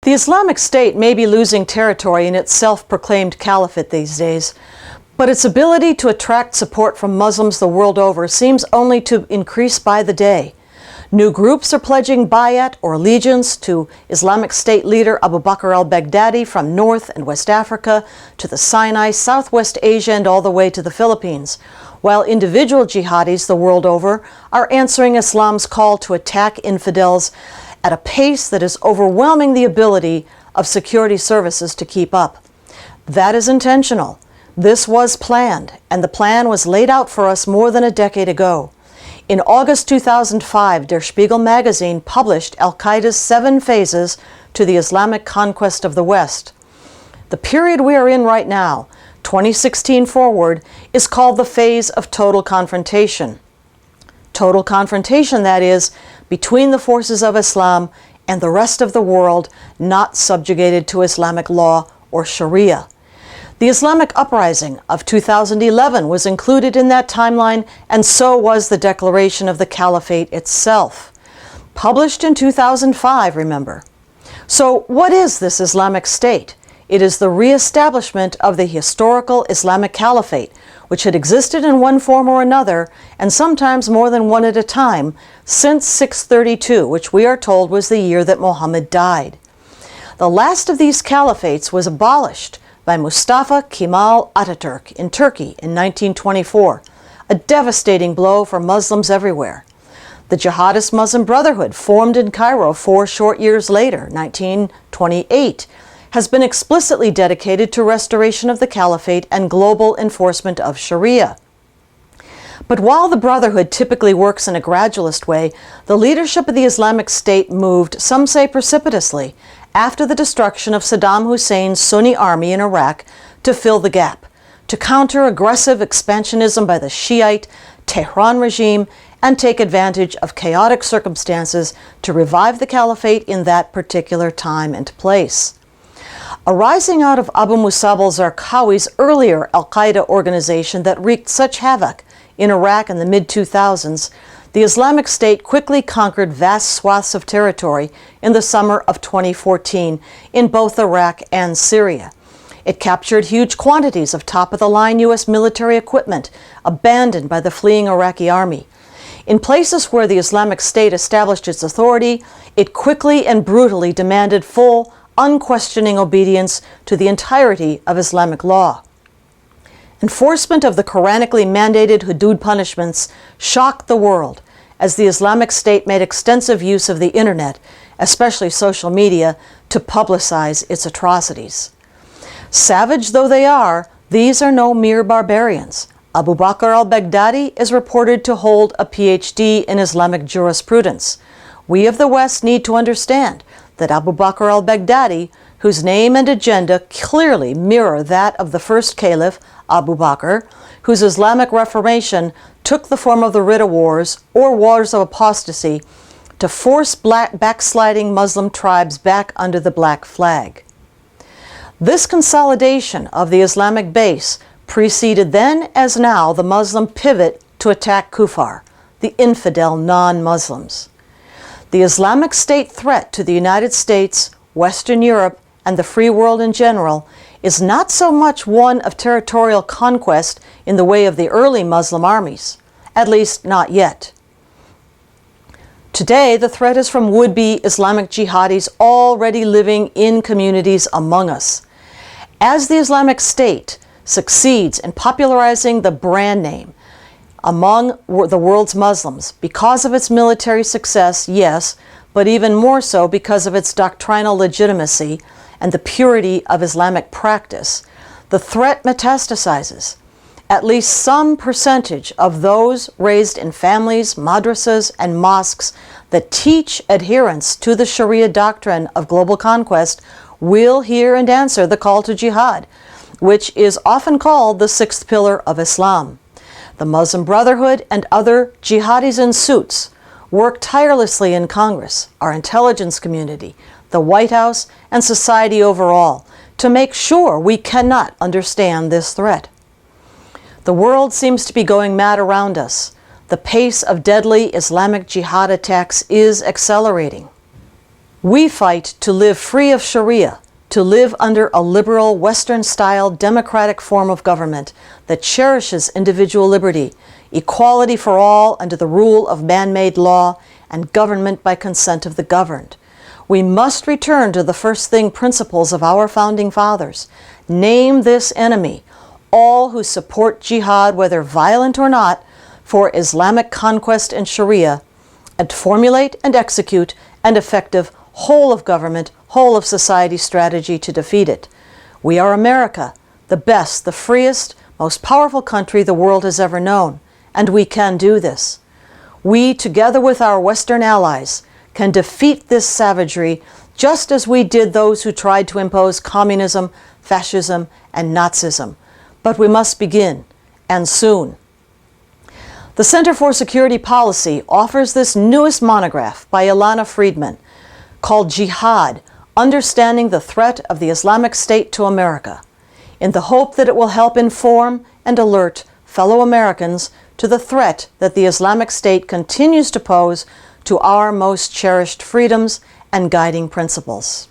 The Islamic State may be losing territory in its self-proclaimed caliphate these days, but its ability to attract support from Muslims the world over seems only to increase by the day. New groups are pledging bayat or allegiance to Islamic State leader Abu Bakr al-Baghdadi from North and West Africa to the Sinai, Southwest Asia, and all the way to the Philippines, while individual jihadis the world over are answering Islam's call to attack infidels at a pace that is overwhelming the ability of security services to keep up. That is intentional. This was planned, and the plan was laid out for us more than a decade ago. In August 2005, Der Spiegel magazine published Al-Qaeda's 7 phases to the Islamic conquest of the West. The period we are in right now, 2016 forward, is called the phase of total confrontation. Total confrontation, that is, between the forces of Islam and the rest of the world not subjugated to Islamic law or Sharia. The Islamic uprising of 2011 was included in that timeline, and so was the declaration of the Caliphate itself. Published in 2005, remember. So what is this Islamic State? It is the re-establishment of the historical Islamic Caliphate, which had existed in one form or another, and sometimes more than one at a time, since 632, which we are told was the year that Muhammad died. The last of these caliphates was abolished by Mustafa Kemal Ataturk in Turkey in 1924, a devastating blow for Muslims everywhere. The Jihadist Muslim Brotherhood, formed in Cairo 4 short years later, 1928, has been explicitly dedicated to restoration of the caliphate and global enforcement of Sharia. But while the Brotherhood typically works in a gradualist way, the leadership of the Islamic State moved, some say precipitously, after the destruction of Saddam Hussein's Sunni army in Iraq to fill the gap, to counter aggressive expansionism by the Shiite Tehran regime and take advantage of chaotic circumstances to revive the caliphate in that particular time and place. Arising out of Abu Musab al-Zarqawi's earlier al-Qaeda organization that wreaked such havoc in Iraq in the mid-2000s, the Islamic State quickly conquered vast swaths of territory in the summer of 2014 in both Iraq and Syria. It captured huge quantities of top-of-the-line U.S. military equipment abandoned by the fleeing Iraqi army. In places where the Islamic State established its authority, it quickly and brutally demanded full, unquestioning obedience to the entirety of Islamic law. Enforcement of the Quranically mandated hudud punishments shocked the world as the Islamic State made extensive use of the internet, especially social media, to publicize its atrocities. Savage though they are, these are no mere barbarians. Abu Bakr al-Baghdadi is reported to hold a PhD in Islamic jurisprudence. We of the West need to understand that Abu Bakr al-Baghdadi, whose name and agenda clearly mirror that of the first caliph, Abu Bakr, whose Islamic reformation took the form of the Ridda Wars, or Wars of Apostasy, to force backsliding Muslim tribes back under the black flag. This consolidation of the Islamic base preceded then, as now, the Muslim pivot to attack Kufar, the infidel non-Muslims. The Islamic State threat to the United States, Western Europe, and the free world in general is not so much one of territorial conquest in the way of the early Muslim armies, at least not yet. Today, the threat is from would-be Islamic jihadis already living in communities among us. As the Islamic State succeeds in popularizing the brand name among the world's Muslims because of its military success, yes, but even more so because of its doctrinal legitimacy and the purity of Islamic practice, the threat metastasizes. At least some percentage of those raised in families, madrasas, and mosques that teach adherence to the Sharia doctrine of global conquest will hear and answer the call to jihad, which is often called the sixth pillar of Islam. The Muslim Brotherhood and other jihadis in suits work tirelessly in Congress, our intelligence community, the White House, and society overall to make sure we cannot understand this threat. The world seems to be going mad around us. The pace of deadly Islamic jihad attacks is accelerating. We fight to live free of Sharia, to live under a liberal, Western-style, democratic form of government that cherishes individual liberty, equality for all under the rule of man-made law, and government by consent of the governed. We must return to the first-thing principles of our founding fathers. Name this enemy, all who support jihad, whether violent or not, for Islamic conquest and Sharia, and formulate and execute an effective whole-of-government, whole-of-society strategy to defeat it. We are America, the best, the freest, most powerful country the world has ever known, and we can do this. We, together with our Western allies, can defeat this savagery just as we did those who tried to impose communism, fascism, and Nazism. But we must begin, and soon. The Center for Security Policy offers this newest monograph by Ilana Friedman called Jihad, Understanding the Threat of the Islamic State to America, in the hope that it will help inform and alert fellow Americans to the threat that the Islamic State continues to pose to our most cherished freedoms and guiding principles.